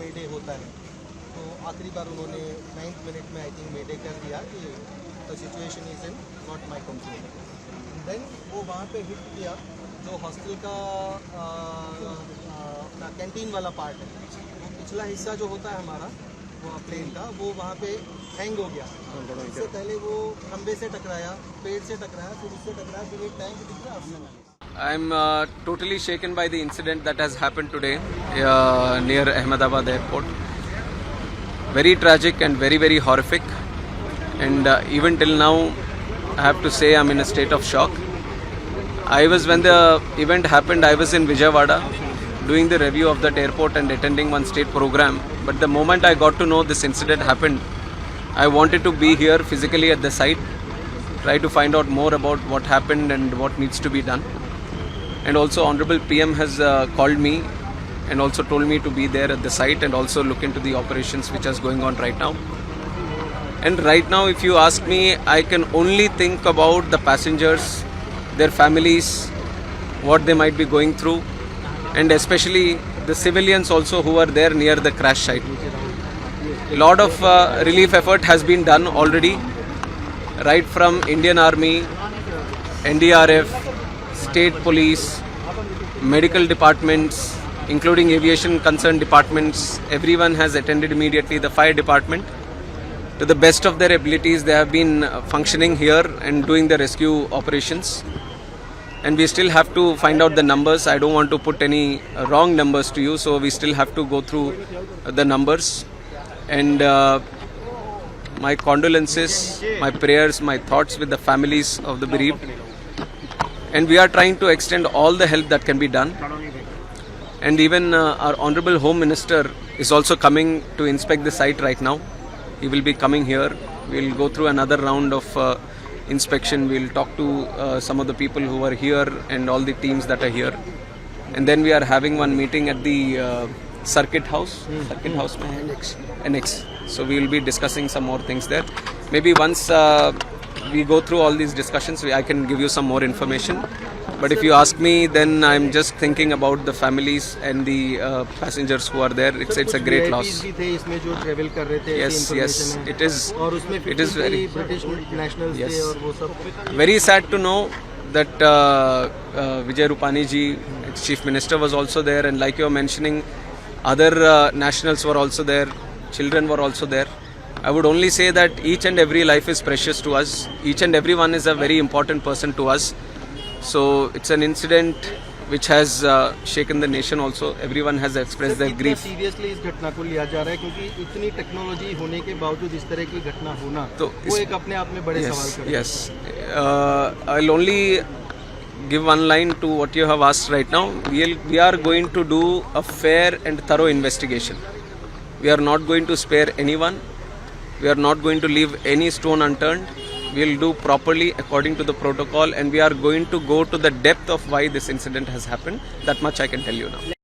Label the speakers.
Speaker 1: मेडे होता है, तो आखिरी बार उन्होंने 9th मिनट में आई थिंक मेडे कर दिया कि the situation is in not my control. Then वो वहाँ पे हिट किया जो हॉस्टल का अपना कैंटीन वाला पार्ट है, वो पिछला हिस्सा जो होता है हमारा वो प्लेन का, वो वहाँ पे हैंग हो गया। इससे पहले वो खंबे से टकराया, पेड़ से टकराया, फिर उससे टकराया, फिर एक टैंक दिख रहा है।
Speaker 2: I'm totally shaken by the incident that has happened today near Ahmedabad airport. Very tragic and very, very horrific. And even till now, I have to say I'm in a state of shock. When the event happened, I was in Vijayawada doing the review of that airport and attending one state program. But the moment I got to know this incident happened, I wanted to be here physically at the site, try to find out more about what happened and what needs to be done. And also Honorable PM has called me and also told me to be there at the site and also look into the operations which is going on right now. And right now, if you ask me, I can only think about the passengers, their families, what they might be going through, and especially the civilians also who are there near the crash site. A lot of relief effort has been done already, right from Indian Army, NDRF, state police, medical departments, including aviation concerned departments. Everyone has attended immediately. The fire department, to the best of their abilities, they have been functioning here and doing the rescue operations. And we still have to find out the numbers. I don't want to put any wrong numbers to you, so we still have to go through the numbers. And my condolences, my prayers, my thoughts with the families of the bereaved. And we are trying to extend all the help that can be done. And even our Honorable Home Minister is also coming to inspect the site right now. He will be coming here. We'll go through another round of inspection. We'll talk to some of the people who are here and all the teams that are here. And then we are having one meeting at the Circuit House. Circuit House, Annex. So we will be discussing some more things there. Maybe once we go through all these discussions, I can give you some more information. But if you ask me, then I'm just thinking about the families and the passengers who are there. It's a great loss. Yes, it is. It is very. Yes. Very sad to know that Vijay Rupani ji, Chief Minister, was also there, and like you were mentioning, other nationals were also there. Children were also there. I would only say that each and every life is precious to us. Each and every one is a very important person to us. So it's an incident which has shaken the nation also. Everyone has expressed their grief.
Speaker 1: Seriously इस घटना को लिया जा रहा है क्योंकि इतनी technology होने के बावजूद इस तरह की घटना होना तो वो एक अपने आप में बड़े सवाल करता है.
Speaker 2: Yes. I'll only give one line to what you have asked right now. We are going to do a fair and thorough investigation. We are not going to spare anyone. We are not going to leave any stone unturned. We will do properly according to the protocol, and we are going to go to the depth of why this incident has happened. That much I can tell you now.